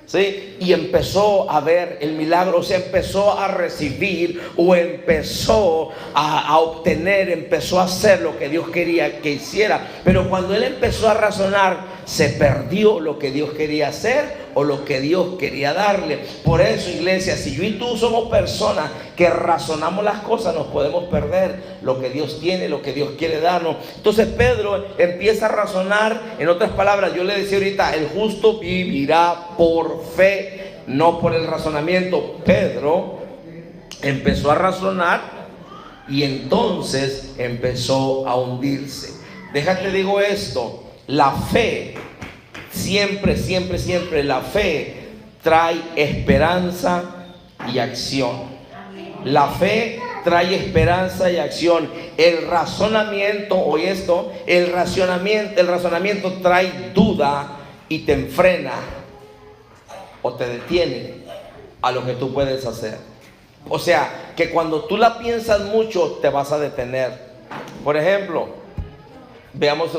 ¿Sí? Y empezó a ver el milagro, se empezó a recibir o empezó a obtener, empezó a hacer lo que Dios quería que hiciera. Pero cuando él empezó a razonar, se perdió lo que Dios quería hacer o lo que Dios quería darle. Por eso, iglesia, si yo y tú somos personas que razonamos las cosas, nos podemos perder lo que Dios tiene, lo que Dios quiere darnos. Entonces Pedro empieza a razonar. En otras palabras, yo le decía ahorita, el justo vivirá por fe, no por el razonamiento. Pedro empezó a razonar y entonces empezó a hundirse. Déjate digo esto, la fe siempre, siempre, siempre, la fe trae esperanza y acción. La fe trae esperanza y acción. El razonamiento, oye esto, el razonamiento trae duda y te enfrena o te detiene a lo que tú puedes hacer. O sea, que cuando tú la piensas mucho, te vas a detener. Por ejemplo, veamos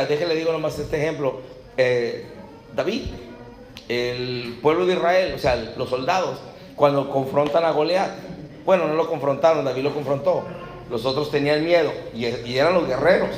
déjale digo nomás este ejemplo. David, el pueblo de Israel, o sea, los soldados, cuando confrontan a Goliat, bueno, no lo confrontaron, David lo confrontó. Los otros tenían miedo y eran los guerreros.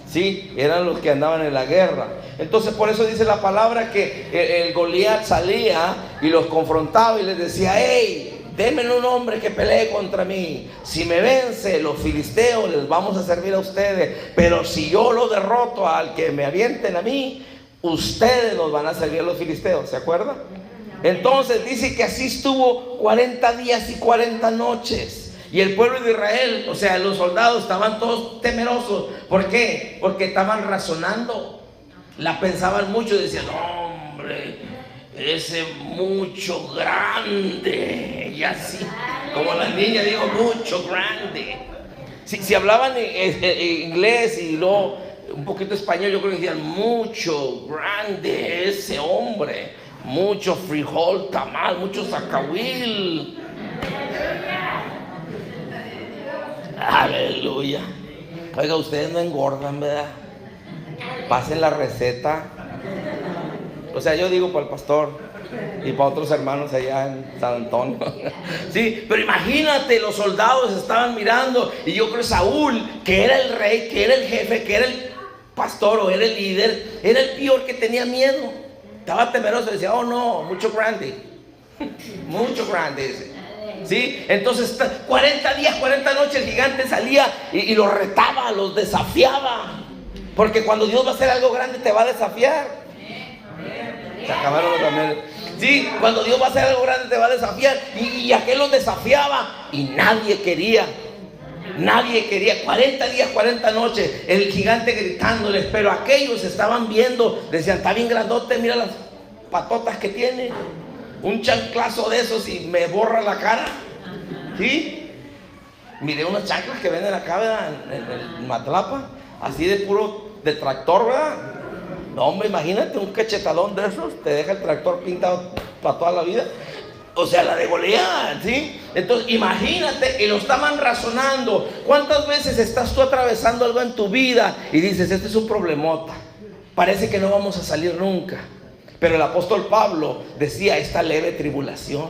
Sí, eran los que andaban en la guerra. Entonces por eso dice la palabra que el Goliat salía y los confrontaba y les decía, hey, denme un hombre que pelee contra mí. Si me vence, los filisteos les vamos a servir a ustedes. Pero si yo lo derroto al que me avienten a mí, ustedes nos van a servir a los filisteos. ¿Se acuerdan? Entonces dice que así estuvo 40 días y 40 noches. Y el pueblo de Israel, o sea, los soldados estaban todos temerosos. ¿Por qué? Porque estaban razonando. La pensaban mucho y decían, hombre, ese mucho grande. Y así, como la niña dijo, mucho grande. Si hablaban inglés y luego un poquito español, yo creo que decían, mucho grande ese hombre. Mucho frijol, tamal, mucho zacahuil. Aleluya. Oiga, ustedes no engordan, ¿verdad? Pasen la receta. O sea, yo digo para el pastor y para otros hermanos allá en San Antonio. Sí, pero imagínate, los soldados estaban mirando y yo creo que Saúl, que era el rey, que era el jefe, que era el pastor o era el líder, era el peor que tenía miedo. Estaba temeroso, decía, oh no, mucho grande. Mucho grande ese. ¿Sí? Entonces 40 días, 40 noches el gigante salía y los retaba, los desafiaba. Porque cuando Dios va a hacer algo grande te va a desafiar. Se acabaron los amén. Sí, cuando Dios va a hacer algo grande te va a desafiar. Y aquel los desafiaba y nadie quería. Nadie quería. 40 días, 40 noches el gigante gritándoles. Pero aquellos estaban viendo, decían, está bien grandote, mira las patotas que tiene. Un chanclazo de esos y me borra la cara. ¿Sí? Miré unas chanclas que venden acá, ¿verdad? En Matlapa, así de puro de tractor, ¿verdad? No, hombre, imagínate un cachetadón de esos, te deja el tractor pintado para toda la vida. O sea, la de Goliat, ¿sí? Entonces, imagínate, y lo estaban razonando. ¿Cuántas veces estás tú atravesando algo en tu vida y dices, este es un problemota? Parece que no vamos a salir nunca. Pero el apóstol Pablo decía, esta leve tribulación.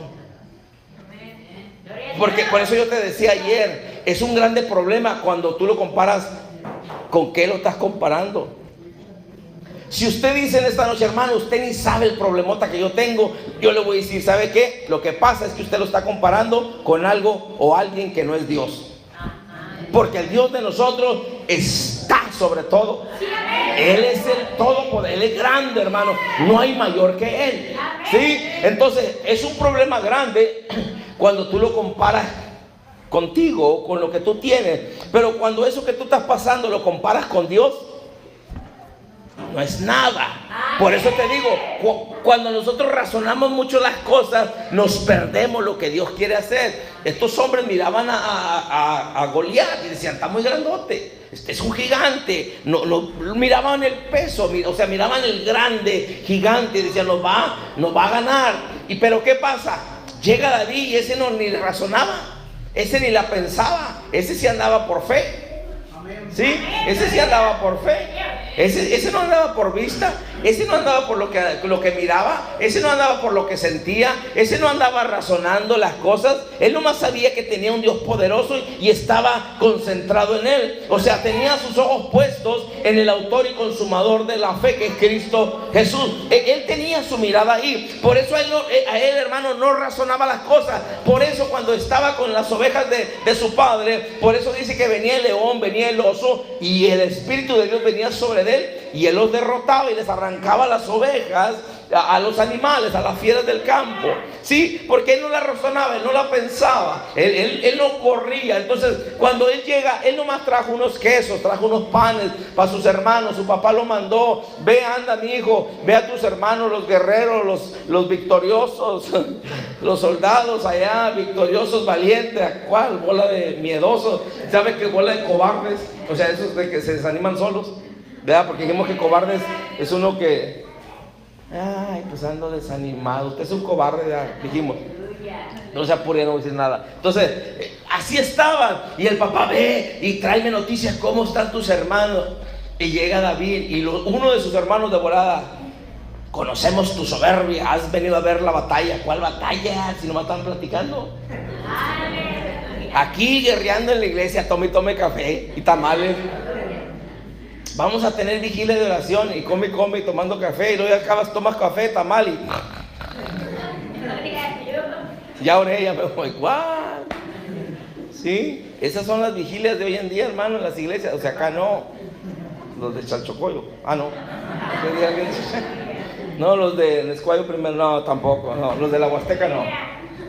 Porque por eso yo te decía ayer, es un grande problema cuando tú lo comparas. ¿Con qué lo estás comparando? Si usted dice en esta noche, hermano, usted ni sabe el problemota que yo tengo, yo le voy a decir, ¿sabe qué? Lo que pasa es que usted lo está comparando con algo o alguien que no es Dios. Porque el Dios de nosotros está sobre todo. Él es el todopoder, Él es grande, hermano. No hay mayor que Él. ¿Sí? Entonces es un problema grande cuando tú lo comparas contigo, con lo que tú tienes. Pero cuando eso que tú estás pasando lo comparas con Dios, no es nada. Por eso te digo, cuando nosotros razonamos mucho las cosas, nos perdemos lo que Dios quiere hacer. Estos hombres miraban a Goliat y decían, está muy grandote, este es un gigante. No miraban el peso, o sea, miraban el grande gigante y decían, nos va a ganar. Pero ¿qué pasa? Llega David y ese no ni razonaba, ese ni la pensaba, ese sí andaba por fe. ¿Sí? Ese sí andaba por fe. Ese no andaba por vista. Ese no andaba por lo que miraba. Ese no andaba por lo que sentía. Ese no andaba razonando las cosas. Él nomás sabía que tenía un Dios poderoso y estaba concentrado en él. O sea, tenía sus ojos puestos en el autor y consumador de la fe, que es Cristo Jesús. Él tenía su mirada ahí. Por eso a él, hermano, no razonaba las cosas. Por eso cuando estaba con las ovejas de su padre, por eso dice que venía el león, venía el oso, y el Espíritu de Dios venía sobre él, y él los derrotaba y les arrancaba las ovejas, a los animales, a las fieras del campo. Sí, porque él no la razonaba, él no la pensaba, él no corría. Entonces cuando él llega, él nomás trajo unos quesos, trajo unos panes para sus hermanos. Su papá lo mandó: ve, anda mi hijo, ve a tus hermanos, los guerreros, los victoriosos, los soldados allá, victoriosos, valientes. ¿A cuál? Bola de miedosos. ¿Sabe qué? Bola de cobardes. O sea, esos de que se desaniman solos, ¿verdad? Porque dijimos que cobardes es uno que, ay, pues ando desanimado. Usted es un cobarde, ya dijimos. No se apure, no voy a decir nada. Entonces, así estaban. Y el papá: ve y tráeme noticias, ¿cómo están tus hermanos? Y llega David y uno de sus hermanos de volada: conocemos tu soberbia, has venido a ver la batalla. ¿Cuál batalla? Si nomás están platicando. Aquí guerreando en la iglesia, tome café y tamales. Vamos a tener vigilia de oración y come y tomando café, y luego acabas, tomas café, tamal y ya oré, ya me voy. ¿Cuál? ¿Sí? Esas son las vigilias de hoy en día, hermano, en las iglesias. O sea, acá no. Los de Chalchocoyo. No. No, los de Nescuayo primero, no, tampoco. No, los de la Huasteca, no.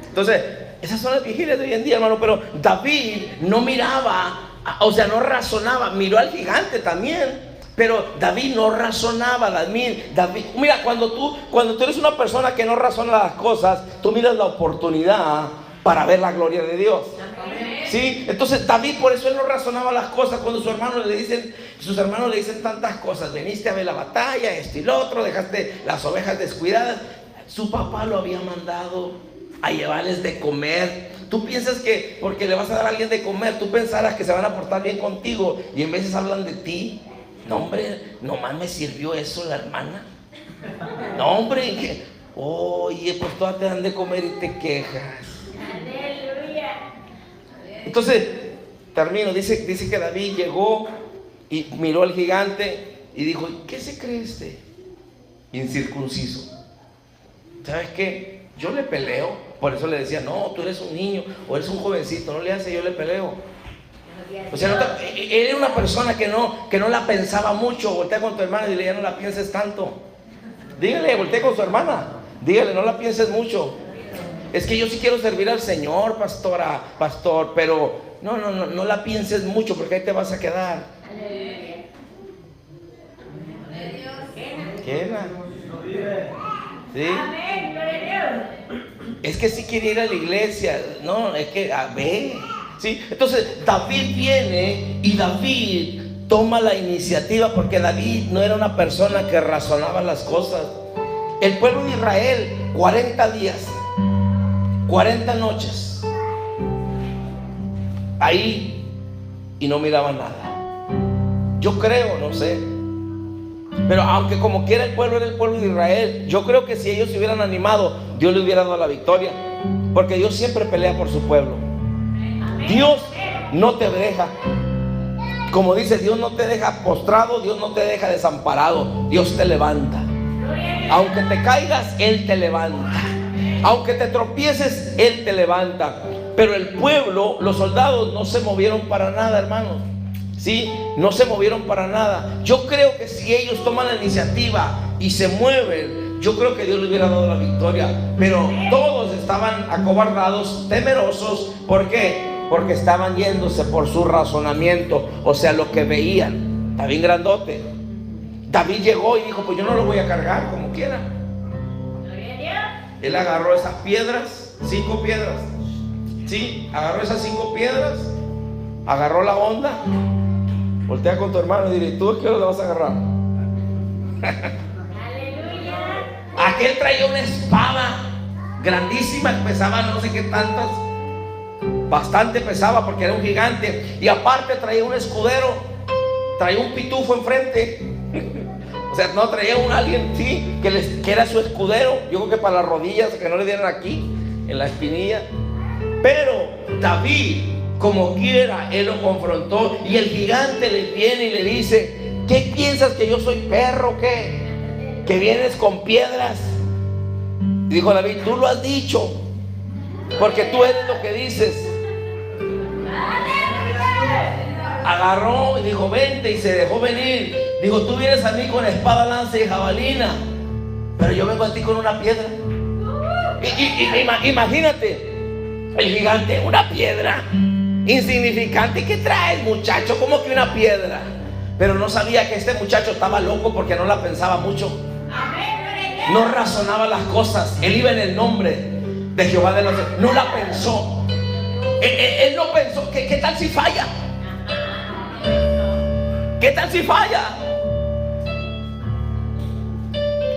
Entonces, esas son las vigilias de hoy en día, hermano. Pero David no miraba, o sea, no razonaba. Miró al gigante también, pero David no razonaba. David, mira, cuando tú eres una persona que no razona las cosas, tú miras la oportunidad para ver la gloria de Dios. ¿Sí? Entonces David, por eso él no razonaba las cosas. Cuando sus hermanos le dicen tantas cosas: veniste a ver la batalla, esto y lo otro, dejaste las ovejas descuidadas. Su papá lo había mandado a llevarles de comer. Tú piensas que porque le vas a dar a alguien de comer, tú pensarás que se van a portar bien contigo, y en veces hablan de ti. No, hombre, nomás me sirvió eso la hermana. No, hombre, oye, pues todas te dan de comer y te quejas. Entonces, termino, dice que David llegó y miró al gigante y dijo: ¿qué se cree este incircunciso? ¿Sabes qué? Yo le peleo. Por eso le decía: no, tú eres un niño o eres un jovencito, no le hace, yo le peleo. O sea, él era una persona que no la pensaba mucho. Voltea con tu hermana y dile: ya no la pienses tanto. Dígale, voltea con su hermana, dígale: no la pienses mucho. Es que yo sí quiero servir al Señor, pastor, pero no la pienses mucho, porque ahí te vas a quedar. Queda. ¿Sí? Es que sí quiere ir a la iglesia. No, es que ve. ¿Sí? Entonces David viene y David toma la iniciativa, porque David no era una persona que razonaba las cosas. El pueblo de Israel, 40 días, 40 noches ahí, y no miraban nada. Yo creo, no sé, pero aunque como quiera el pueblo era el pueblo de Israel, yo creo que si ellos se hubieran animado, Dios le hubiera dado la victoria, porque Dios siempre pelea por su pueblo. Dios no te deja, como dice, Dios no te deja postrado, Dios no te deja desamparado, Dios te levanta. Aunque te caigas, Él te levanta. Aunque te tropieces, Él te levanta. Pero el pueblo, los soldados, no se movieron para nada, hermanos. ¿Sí? No se movieron para nada. Yo creo que si ellos toman la iniciativa y se mueven, yo creo que Dios les hubiera dado la victoria. Pero todos estaban acobardados, temerosos. ¿Por qué? Porque estaban yéndose por su razonamiento, o sea, lo que veían. Está bien grandote. David llegó y dijo, pues yo no lo voy a cargar como quiera. Él agarró esas piedras, 5 piedras. Sí, agarró esas 5 piedras, agarró la onda. Voltea con tu hermano y dile, ¿tú a qué hora la vas a agarrar? Aquel traía una espada grandísima, pesaba no sé qué tantas, bastante pesaba porque era un gigante. Y aparte traía un escudero, traía un pitufo enfrente. O sea, no traía un alguien, sí, que era su escudero. Yo creo que para las rodillas, que no le dieran aquí, en la espinilla. Pero David, como quiera, él lo confrontó. Y el gigante le viene y le dice, ¿qué piensas, que yo soy perro, qué? ¿Que vienes con piedras? Y dijo David, tú lo has dicho, porque tú eres lo que dices. Agarró y dijo, vente, y se dejó venir. Dijo, tú vienes a mí con espada, lanza y jabalina, pero yo vengo a ti con una piedra. Imagínate, el gigante, una piedra insignificante. ¿Qué traes, muchacho? ¿Cómo que una piedra? Pero no sabía que este muchacho estaba loco porque no la pensaba mucho. No razonaba las cosas. Él iba en el nombre de Jehová de los... No la pensó. Él no pensó, ¿qué tal si falla? ¿Qué tal si falla?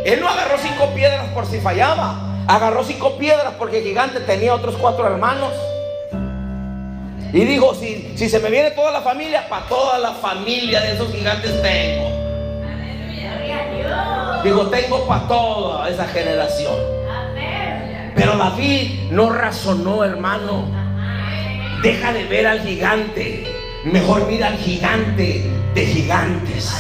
Él no agarró 5 piedras por si fallaba. Agarró 5 piedras porque el gigante tenía otros 4 hermanos. Y dijo, si se me viene toda la familia, para toda la familia de esos gigantes tengo. Digo, tengo para toda esa generación. Pero David no razonó, hermano. Deja de ver al gigante. Mejor mira al gigante de gigantes.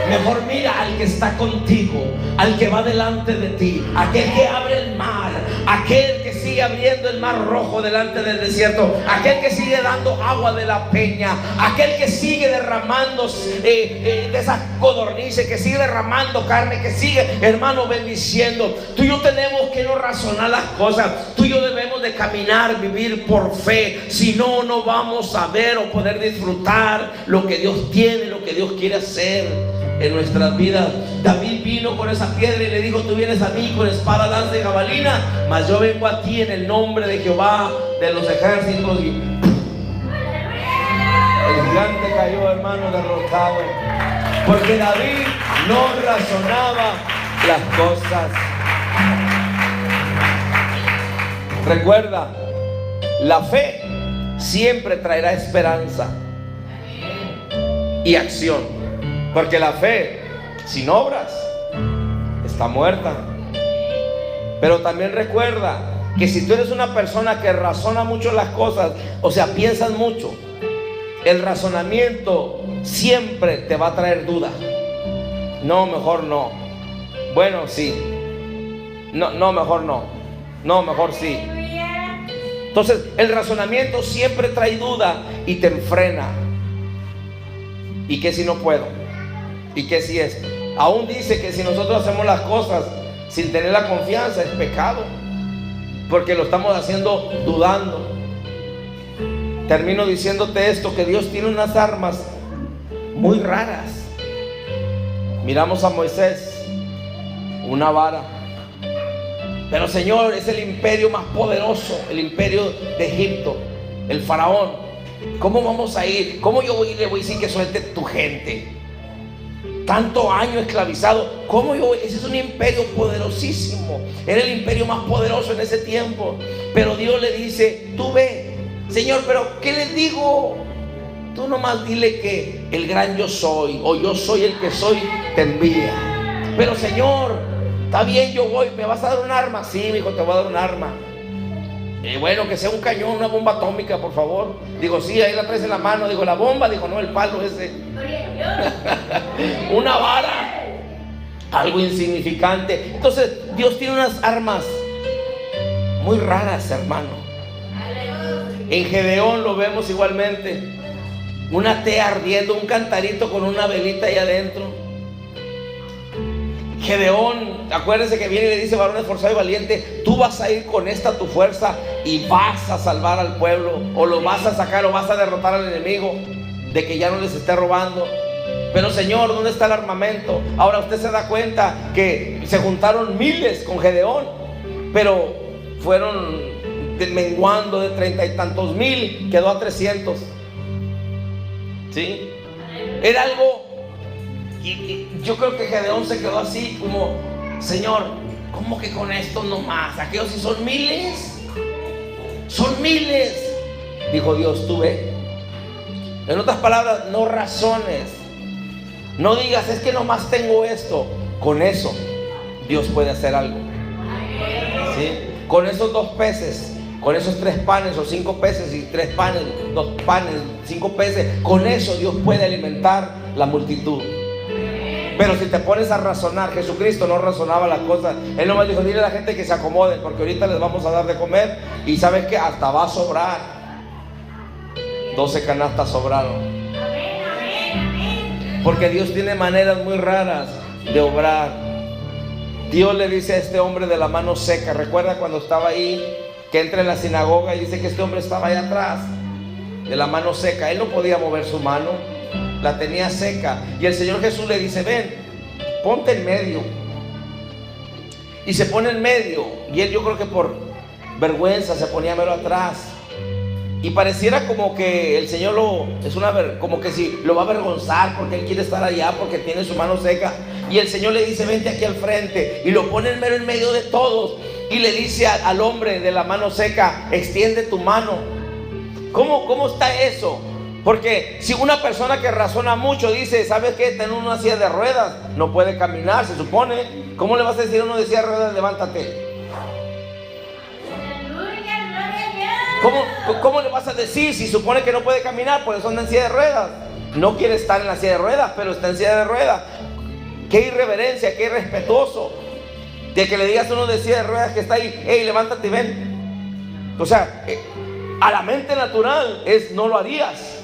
Mejor mira al que está contigo, al que va delante de ti, aquel que abre el mar, aquel que sigue abriendo el mar rojo delante del desierto, aquel que sigue dando agua de la peña, aquel que sigue derramando de esas codornices, que sigue derramando carne, que sigue, hermano, bendiciendo. Tú y yo tenemos que no razonar las cosas. Tú y yo debemos de caminar, vivir por fe. Si no, no vamos a ver o poder disfrutar lo que Dios tiene, lo que Dios quiere hacer en nuestras vidas. David vino con esa piedra y le dijo, tú vienes a mí con espada, lanza y jabalina, mas yo vengo a ti en el nombre de Jehová de los ejércitos. Y el gigante cayó, hermano, derrotado, porque David no razonaba las cosas. Recuerda, la fe siempre traerá esperanza y acción. Porque la fe sin obras está muerta. Pero también recuerda que si tú eres una persona que razona mucho las cosas, o sea, piensas mucho, el razonamiento siempre te va a traer duda. No, mejor no. Bueno, sí. No, mejor no. No, mejor sí. Entonces, el razonamiento siempre trae duda y te enfrena. ¿Y qué si no puedo? ¿Y qué si esto? Aún dice que si nosotros hacemos las cosas sin tener la confianza, es pecado, porque lo estamos haciendo dudando. Termino diciéndote esto, que Dios tiene unas armas muy raras. Miramos a Moisés, una vara. Pero Señor, es el imperio más poderoso, el imperio de Egipto, el faraón. ¿Cómo vamos a ir? ¿Cómo yo le voy a decir que suelte tu gente? Tanto año esclavizado. ¿Cómo yo? Ese es un imperio poderosísimo. Era el imperio más poderoso en ese tiempo. Pero Dios le dice, tú ve, Señor, pero ¿qué les digo? Tú nomás dile que el gran yo soy, o yo soy el que soy, te envía. Pero Señor, está bien, yo voy. ¿Me vas a dar un arma? Sí, mi hijo, te voy a dar un arma. Bueno, que sea un cañón, una bomba atómica, por favor. Digo, sí, ahí la traes en la mano. Digo, la bomba. Digo, no, el palo ese. Una vara, algo insignificante. Entonces Dios tiene unas armas muy raras, hermano. En Gedeón lo vemos igualmente. Una tea ardiendo, un cantarito con una velita ahí adentro. Gedeón, acuérdense que viene y le dice, varón esforzado y valiente, tú vas a ir con esta tu fuerza y vas a salvar al pueblo, o lo vas a sacar, o vas a derrotar al enemigo, de que ya no les esté robando. Pero Señor, ¿dónde está el armamento? Ahora usted se da cuenta que se juntaron miles con Gedeón, pero fueron menguando de 30 y tantos mil, quedó a 300. ¿Sí? Era algo, y yo creo que Gedeón se quedó así como, Señor, ¿cómo que con esto no más? Aquellos sí son miles. Son miles. Dijo Dios, tú ve. En otras palabras, no razones. No digas, es que nomás tengo esto. Con eso Dios puede hacer algo. ¿Sí? Con esos 2 peces, con esos 3 panes o 5 peces y 3 panes, 2 panes, 5 peces, con eso Dios puede alimentar la multitud. Pero si te pones a razonar, Jesucristo no razonaba las cosas. Él nomás dijo, dile a la gente que se acomoden, porque ahorita les vamos a dar de comer. Y sabes que hasta va a sobrar. 12 canastas sobraron. Porque Dios tiene maneras muy raras de obrar. Dios le dice a este hombre de la mano seca, recuerda cuando estaba ahí, que entra en la sinagoga y dice que este hombre estaba allá atrás, de la mano seca. Él no podía mover su mano, la tenía seca. Y el Señor Jesús le dice, ven, ponte en medio. Y se pone en medio. Y él, yo creo que por vergüenza, se ponía mero atrás. Y pareciera como que el Señor como que si lo va a avergonzar porque él quiere estar allá, porque tiene su mano seca. Y el Señor le dice, vente aquí al frente. Y lo pone mero en medio de todos. Y le dice al hombre de la mano seca, extiende tu mano. ¿Cómo está eso? Porque si una persona que razona mucho dice, ¿sabes qué? Tener una silla de ruedas, no puede caminar, se supone. ¿Cómo le vas a decir a uno de silla de ruedas, levántate? ¿Cómo le vas a decir si supone que no puede caminar? Por eso anda en silla de ruedas. No quiere estar en la silla de ruedas, pero está en silla de ruedas. Qué irreverencia, qué irrespetuoso de que le digas a uno de silla de ruedas que está ahí, hey, levántate y ven. O sea, a la mente natural no lo harías.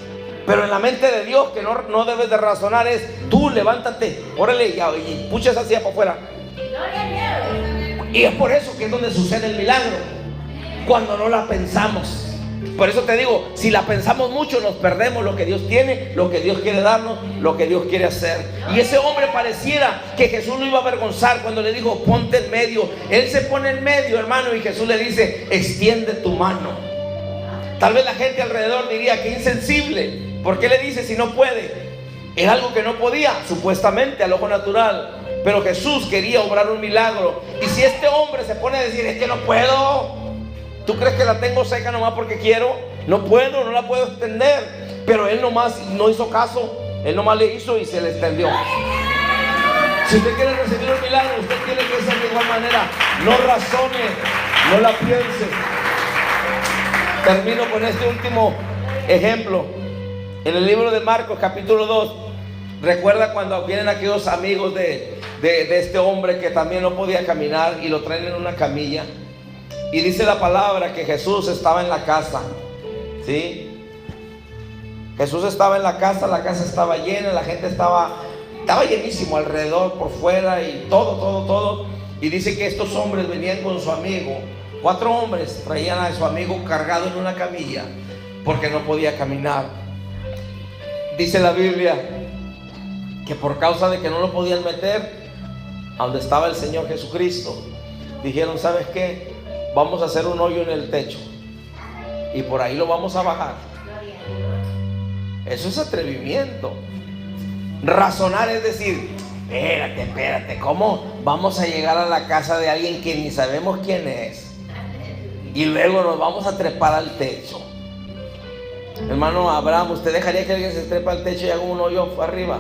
Pero en la mente de Dios, que no debes de razonar, es tú levántate, órale y pucha esa silla para afuera. Y es por eso que es donde sucede el milagro. Cuando no la pensamos. Por eso te digo, si la pensamos mucho, nos perdemos lo que Dios tiene, lo que Dios quiere darnos, lo que Dios quiere hacer. Y ese hombre pareciera que Jesús lo iba a avergonzar cuando le dijo, ponte en medio. Él se pone en medio, hermano, y Jesús le dice, extiende tu mano. Tal vez la gente alrededor diría, que insensible. ¿Por qué le dice si no puede? Es algo que no podía, supuestamente, al ojo natural. Pero Jesús quería obrar un milagro. Y si este hombre se pone a decir, es que no puedo. ¿Tú crees que la tengo seca nomás porque quiero? No puedo, no la puedo extender. Pero él nomás no hizo caso. Él nomás le hizo y se le extendió. Si usted quiere recibir un milagro, usted tiene que ser de igual manera. No razone, no la piense. Termino con este último ejemplo. En el libro de Marcos, capítulo 2, recuerda cuando vienen aquellos amigos de este hombre que también no podía caminar y lo traen en una camilla. Y dice la palabra que Jesús estaba en la casa. ¿Sí? Jesús estaba en la casa estaba llena, la gente estaba llenísimo alrededor, por fuera y todo. Y dice que estos hombres venían con su amigo. 4 hombres traían a su amigo cargado en una camilla porque no podía caminar. Dice la Biblia que por causa de que no lo podían meter a donde estaba el Señor Jesucristo, dijeron, ¿sabes qué? Vamos a hacer un hoyo en el techo y por ahí lo vamos a bajar. Eso es atrevimiento. Razonar es decir, espérate, ¿cómo vamos a llegar a la casa de alguien que ni sabemos quién es y luego nos vamos a trepar al techo? Hermano Abraham, ¿usted dejaría que alguien se trepa al techo y haga un hoyo arriba?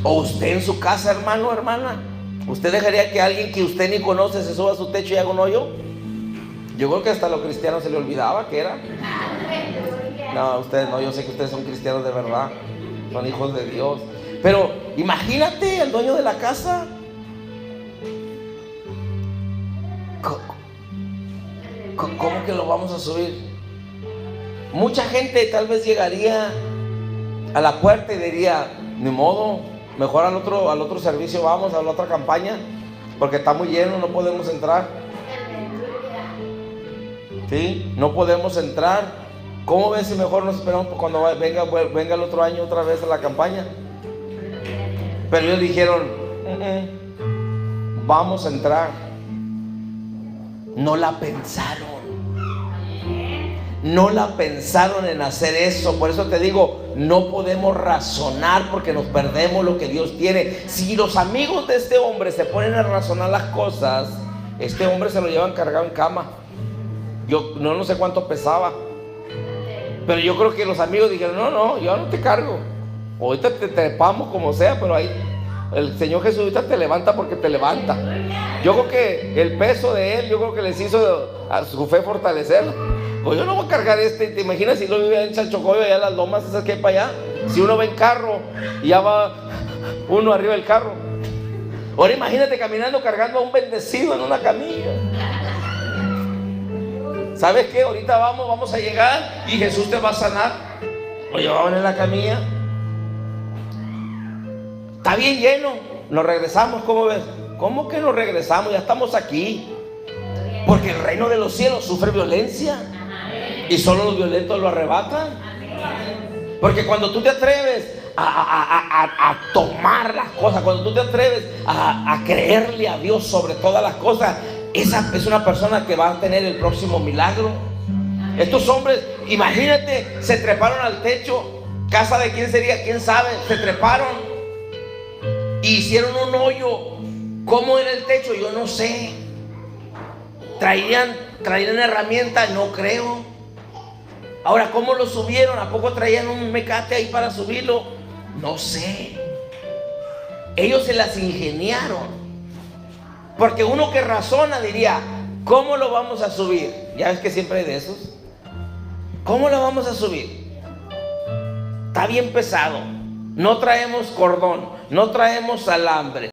¿O usted en su casa, hermano, hermana? ¿Usted dejaría que alguien que usted ni conoce se suba a su techo y haga un hoyo? Yo creo que hasta a los cristianos se le olvidaba que era. No, ustedes no, yo sé que ustedes son cristianos de verdad, son hijos de Dios. Pero imagínate el dueño de la casa. ¿Cómo que lo vamos a subir? Mucha gente tal vez llegaría a la puerta y diría, ni modo, mejor al otro servicio vamos, a la otra campaña, porque está muy lleno, no podemos entrar. ¿Sí? No podemos entrar. ¿Cómo ves si mejor nos esperamos cuando venga el otro año otra vez a la campaña? Pero ellos dijeron, vamos a entrar. No la pensaron. No la pensaron en hacer eso. Por eso te digo, no podemos razonar porque nos perdemos lo que Dios tiene. Si los amigos de este hombre se ponen a razonar las cosas, este hombre se lo llevan cargado en cama. Yo no sé cuánto pesaba, pero yo creo que los amigos dijeron, no, yo no te cargo. Ahorita te trepamos como sea, pero ahí el Señor Jesús ahorita te levanta porque te levanta. Yo creo que el peso de él, yo creo que les hizo a su fe fortalecer. Pues yo no voy a cargar ¿te imaginas si lo vive en Chalchocoyo, allá en las lomas esas que hay para allá? Si uno va en carro y ya va uno arriba del carro. Ahora imagínate caminando cargando a un bendecido en una camilla. ¿Sabes qué? Ahorita vamos a llegar y Jesús te va a sanar. Lo llevaban en la camilla. Está bien lleno. Nos regresamos, ¿cómo ves? ¿Cómo que nos regresamos? Ya estamos aquí. Porque el reino de los cielos sufre violencia y solo los violentos lo arrebatan. Porque cuando tú te atreves a tomar las cosas, cuando tú te atreves a creerle a Dios sobre todas las cosas, esa es una persona que va a tener el próximo milagro. Estos hombres, imagínate, se treparon al techo. Casa de quién sería, quién sabe. Se treparon, hicieron un hoyo. ¿Cómo era el techo? Yo no sé. ¿Traían herramientas? No creo. Ahora, ¿cómo lo subieron? ¿A poco traían un mecate ahí para subirlo? No sé. Ellos se las ingeniaron. Porque uno que razona diría, ¿cómo lo vamos a subir? Ya ves que siempre hay de esos. ¿Cómo lo vamos a subir? Está bien pesado. No traemos cordón, no traemos alambre.